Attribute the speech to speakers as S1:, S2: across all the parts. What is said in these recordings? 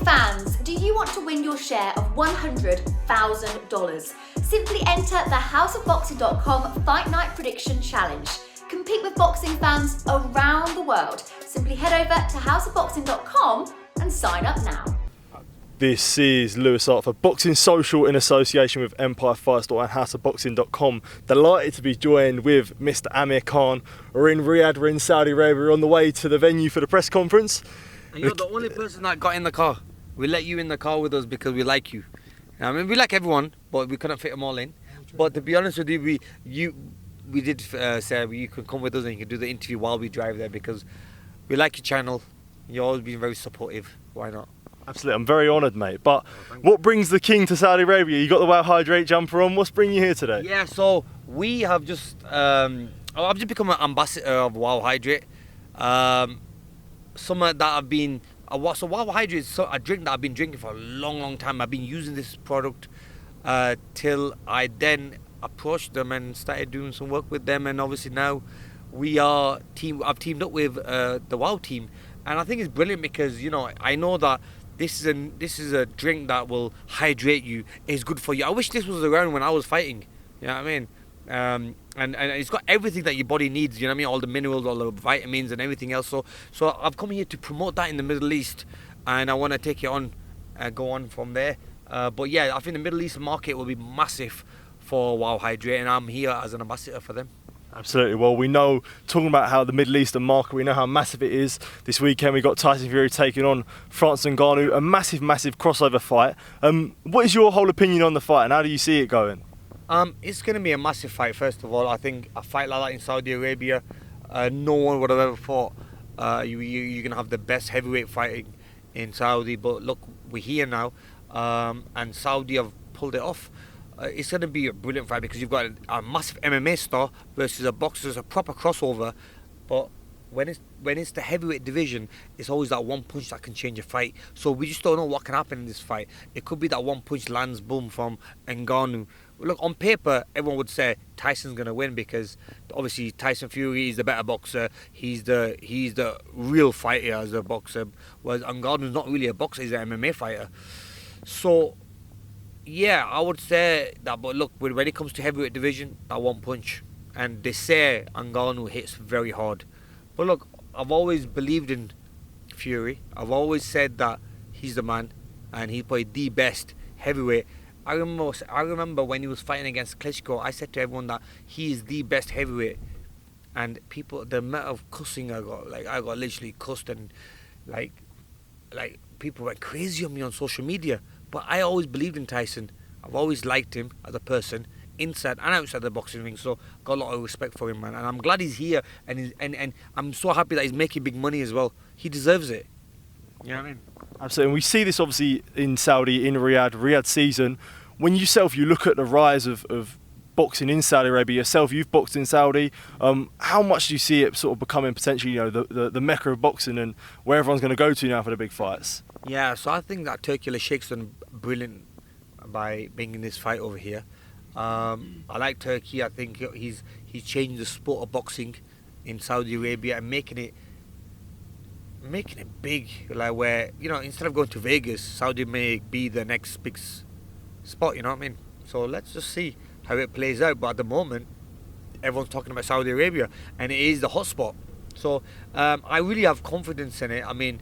S1: fans, do you want to win your share of $100,000? Simply enter the houseofboxing.com Fight Night Prediction Challenge. Compete with boxing fans around the world. Simply head over to houseofboxing.com and sign up now.
S2: This is Lewis Hart for Boxing Social in association with Empire Fight Store and houseofboxing.com. Delighted to be joined with Mr. Amir Khan. We're in Riyadh, we're in Saudi Arabia, we're on the way to the venue for the press conference.
S3: And you're the only person that got in the car. We let you in the car with us because we like you. I mean, we like everyone, but we couldn't fit them all in. But to be honest with you, we did say you could come with us and you can do the interview while we drive there because we like your channel. You've always been very supportive. Why not?
S2: Absolutely, I'm very honoured, mate. But what brings the king to Saudi Arabia? You got the WowHydrate jumper on. What's bringing you here today?
S3: Yeah, so we have just I've just become an ambassador of WowHydrate. Something that I've been so WowHydrate is a drink that I've been drinking for a long time. I've been using this product till I then approached them and started doing some work with them, and obviously now I've teamed up with the Wow team, and I think it's brilliant because I know that this is a drink that will hydrate you. It's good for you. I wish this was around when I was fighting. You know what I mean? And it's got everything that your body needs. You know what I mean? All the minerals, all the vitamins, and everything else. So I've come here to promote that in the Middle East, and I want to take it on and go on from there. But yeah, I think the Middle East market will be massive for WowHydrate, and I'm here as an ambassador for them.
S2: Absolutely. Well, we know, talking about how the Middle Eastern market, we know how massive it is. This weekend we got Tyson Fury taking on Francis Ngannou, a massive crossover fight. What is your whole opinion on the fight, and how do you see it going?
S3: It's going to be a massive fight. First of all, I think a fight like that in Saudi Arabia, no one would have ever thought you're going to have the best heavyweight fighting in Saudi. But look, we're here now, and Saudi have pulled it off. It's going to be a brilliant fight because you've got a massive MMA star versus a boxer. It's a proper crossover. But when it's the heavyweight division, it's always that one punch that can change a fight. So we just don't know what can happen in this fight. It could be that one punch lands boom from Ngannou. Look, on paper, everyone would say Tyson's going to win because obviously Tyson Fury is the better boxer. He's the real fighter as a boxer, whereas Ngannou's not really a boxer. He's an MMA fighter. So yeah, I would say that. But look, when it comes to heavyweight division, that one punch, and they say Ngannou hits very hard. But look, I've always believed in Fury. I've always said that he's the man, and he's probably the best heavyweight. I remember when he was fighting against Klitschko, I said to everyone that he is the best heavyweight. And people, the amount of cussing I got literally cussed, and like people went crazy on me on social media. But I always believed in Tyson. I've always liked him as a person, inside and outside the boxing ring. So got a lot of respect for him, man. And I'm glad he's here, and I'm so happy that he's making big money as well. He deserves it. You know what I mean?
S2: Absolutely. And we see this obviously in Saudi, in Riyadh season. When you look at the rise of boxing in Saudi Arabia yourself, you've boxed in Saudi. How much do you see it sort of becoming potentially, the mecca of boxing and where everyone's going to go to now for the big fights?
S3: Yeah, so I think that Turkey Sheikh's done brilliant by bringing this fight over here. I like Turkey. I think he's changed the sport of boxing in Saudi Arabia and making it big. Like where instead of going to Vegas, Saudi may be the next big spot. You know what I mean? So let's just see how it plays out. But at the moment, everyone's talking about Saudi Arabia, and it is the hotspot. So I really have confidence in it. I mean,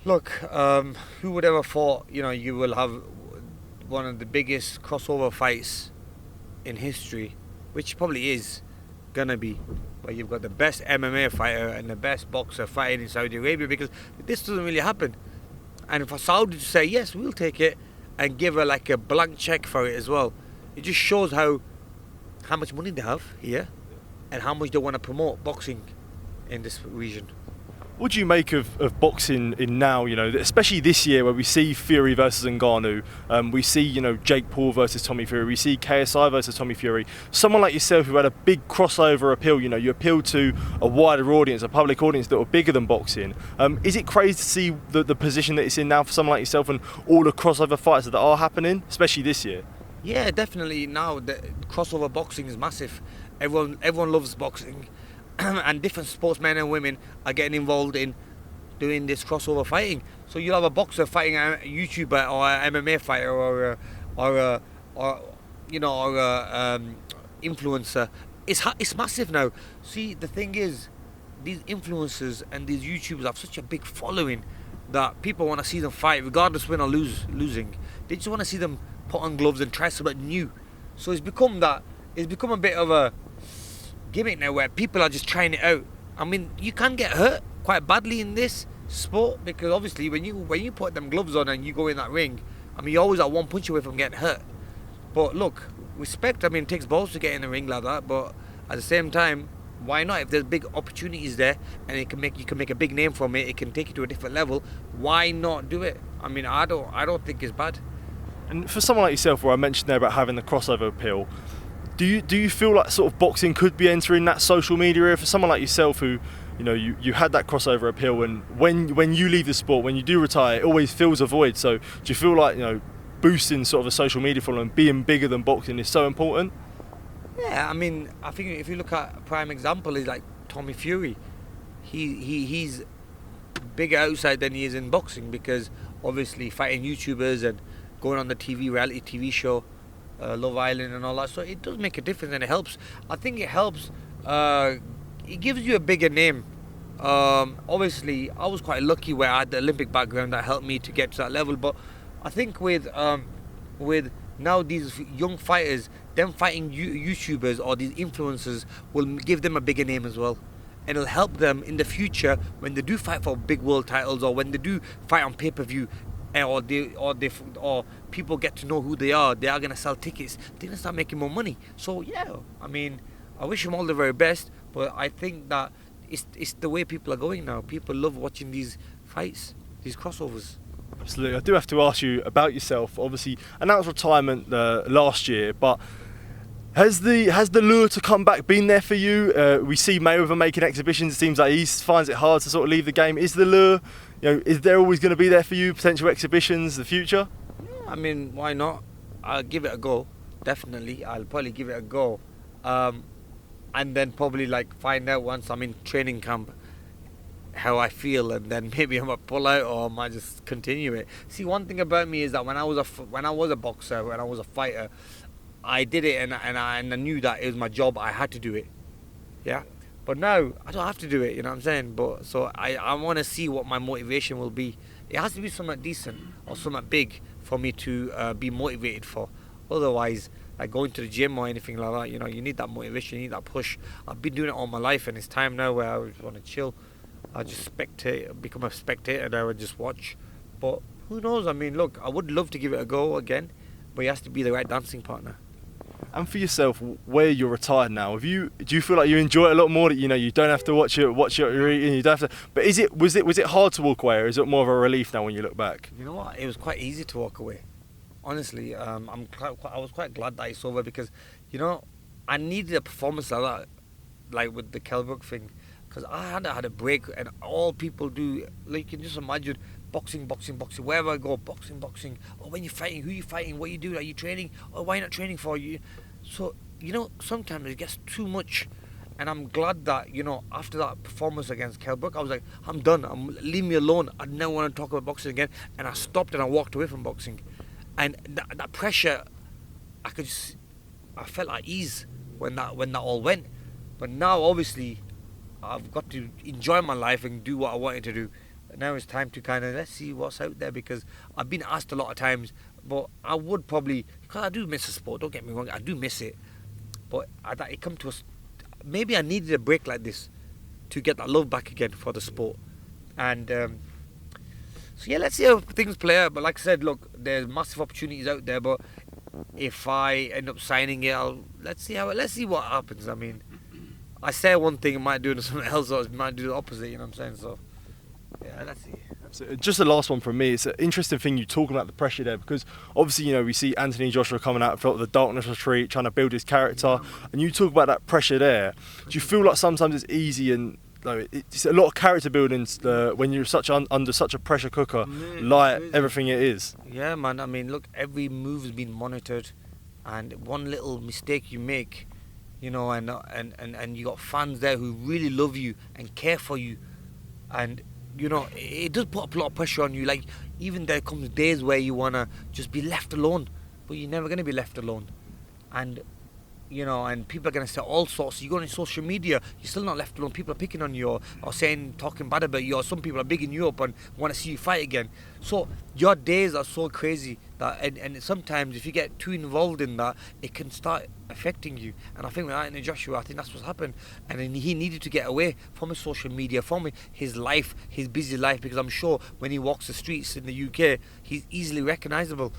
S3: look, who would ever thought you will have one of the biggest crossover fights in history, which probably is gonna be, where you've got the best MMA fighter and the best boxer fighting in Saudi Arabia, because this doesn't really happen. And for Saudi to say yes, we'll take it, and give her like a blank check for it as well, it just shows how much money they have here and how much they want to promote boxing in this region.
S2: What do you make of boxing in now, especially this year where we see Fury versus Ngannou, we see, Jake Paul versus Tommy Fury, we see KSI versus Tommy Fury. Someone like yourself who had a big crossover appeal, you appealed to a wider audience, a public audience that were bigger than boxing. Is it crazy to see the position that it's in now for someone like yourself and all the crossover fights that are happening, especially this year?
S3: Yeah, definitely. Now the crossover boxing is massive. Everyone loves boxing. And different sportsmen and women are getting involved in doing this crossover fighting. So you'll have a boxer fighting a YouTuber or an MMA fighter or a influencer. It's massive now. See, the thing is, these influencers and these YouTubers have such a big following that people want to see them fight, regardless win or losing. They just want to see them put on gloves and try something new. So it's become a bit of a gimmick now where people are just trying it out. I mean, you can get hurt quite badly in this sport because obviously when you put them gloves on and you go in that ring, I mean, you're always at one punch away from getting hurt. But look, respect. I mean, it takes balls to get in the ring like that. But at the same time, why not? If there's big opportunities there and you can make a big name from it, it can take you to a different level. Why not do it? I mean, I don't think it's bad.
S2: And for someone like yourself, where I mentioned there about having the crossover appeal, do you feel like sort of boxing could be entering that social media area for someone like yourself who, you know, you had that crossover appeal, and when you leave the sport, when you do retire, it always fills a void. So do you feel like, you know, boosting sort of a social media following, being bigger than boxing is so important?
S3: Yeah, I mean, I think if you look at a prime example is like Tommy Fury. He's bigger outside than he is in boxing because obviously fighting YouTubers and going on the reality TV show, Love Island and all that. So it does make a difference and it helps. I think it helps. It gives you a bigger name. Obviously, I was quite lucky where I had the Olympic background that helped me to get to that level. But I think with now these young fighters, them fighting YouTubers or these influencers will give them a bigger name as well. And it'll help them in the future when they do fight for big world titles or when they do fight on pay-per-view, or people get to know who they are going to sell tickets, they're going to start making more money. So yeah, I mean, I wish them all the very best, but I think that it's the way people are going now. People love watching these fights, these crossovers.
S2: Absolutely. I do have to ask you about yourself. Obviously, announced retirement last year, but has the lure to come back been there for you? We see Mayweather making exhibitions. It seems like he finds it hard to sort of leave the game. Is the lure, you know, is there always going to be there for you? Potential exhibitions, the future?
S3: Yeah, I mean, why not? I'll give it a go. Definitely, I'll probably give it a go, and then probably like find out once I'm in training camp how I feel, and then maybe I might pull out or I might just continue it. See, one thing about me is that when I was a boxer, when I was a fighter, I did it and I knew that it was my job. I had to do it, yeah. But now I don't have to do it. You know what I'm saying? But so I want to see what my motivation will be. It has to be something decent or something big for me to be motivated for. Otherwise, like going to the gym or anything like that, you know, you need that motivation, you need that push. I've been doing it all my life, and it's time now where I just want to chill. I just become a spectator now and just watch. But who knows? I mean, look, I would love to give it a go again, but it has to be the right dancing partner.
S2: And for yourself, where you're retired now, do you feel like you enjoy it a lot more? That, you know, you don't have to watch what you're eating, you don't have to. But was it hard to walk away, or is it more of a relief now when you look back?
S3: You know what? It was quite easy to walk away. Honestly, I was quite glad that it's over because, you know, I needed a performance like that, like with the Kell Brook thing, because I had a break, and all people do, like, you can just imagine boxing, wherever I go, boxing. Oh, when you're fighting, who you fighting, what you do, are you training, or why not training for you? So, you know, sometimes it gets too much, and I'm glad that, you know, after that performance against Kell Brook, I was like, I'm done, leave me alone, I never want to talk about boxing again, and I stopped and I walked away from boxing. And that pressure, I felt at ease when that all went. But now, obviously, I've got to enjoy my life and do what I wanted to do. Now it's time to kind of let's see what's out there, because I've been asked a lot of times, but I would probably, because I do miss the sport. Don't get me wrong, I do miss it. But it come to maybe I needed a break like this to get that love back again for the sport. And so yeah, let's see how things play out. But like I said, look, there's massive opportunities out there. But if I end up signing it, let's see what happens. I mean, I say one thing, it might do something else, or it might do the opposite. You know what I'm saying? So yeah, let's see.
S2: So just the last one from me. It's an interesting thing you talking about the pressure there, because obviously, you know, we see Anthony Joshua coming out of the darkness retreat, trying to build his character, and you talk about that pressure there. Do you feel like sometimes it's easy and like it's a lot of character building when you're under such a pressure cooker, like everything it is?
S3: Yeah, man. I mean, look, every move has been monitored, and one little mistake you make, you know, and you got fans there who really love you and care for you, and you know, it does put a lot of pressure on you. Like, even there comes days where you want to just be left alone, but you're never going to be left alone. And, you know, and people are going to say all sorts. You go on social media, you're still not left alone. People are picking on you or saying, talking bad about you, or some people are bigging you up and want to see you fight again. So your days are so crazy that, and sometimes if you get too involved in that, it can start affecting you. And I think with Anthony Joshua, I think that's what's happened. And then he needed to get away from his social media, from his life, his busy life, because I'm sure when he walks the streets in the UK, he's easily recognisable.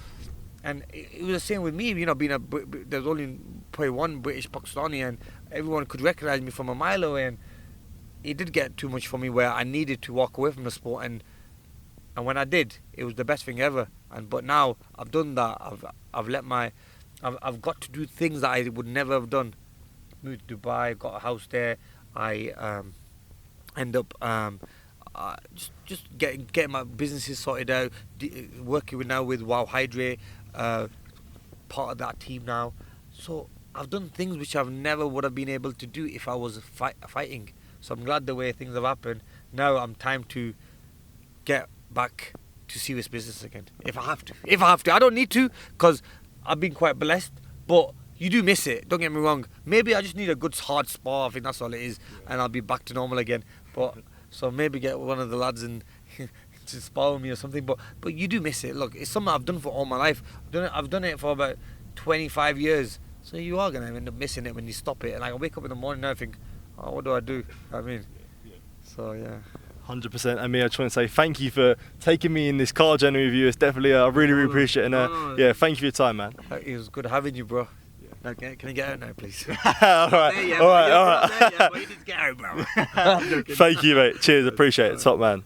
S3: And it was the same with me, you know, there's only probably one British Pakistani, and everyone could recognise me from a mile away. And it did get too much for me, where I needed to walk away from the sport. And when I did, it was the best thing ever. But now I've done that. I've got to do things that I would never have done. Moved to Dubai, got a house there. I end up just getting my businesses sorted out. Working now with WowHydrate. Part of that team now. So I've done things which I've never would have been able to do if I was fighting. So I'm glad the way things have happened. Now I'm time to get back to serious business again. If I have to. I don't need to, because I've been quite blessed, but you do miss it, don't get me wrong. Maybe I just need a good hard spar, I think that's all it is, and I'll be back to normal again. But so maybe get one of the lads and to spar with me or something, but you do miss it. Look, it's something I've done for all my life. I've done it for about 25 years, so you are going to end up missing it when you stop it. And I wake up in the morning and I think, oh, what do I do? I mean, so yeah.
S2: 100%. Amir, I just want to say thank you for taking me in this car journey with you. It's definitely, I really appreciate it. And yeah, thank you for your time, man.
S3: It was good having you, bro. Now, can I get out now, please?
S2: all right. You need to get out, bro. Thank you, mate. Cheers, appreciate it. Top man.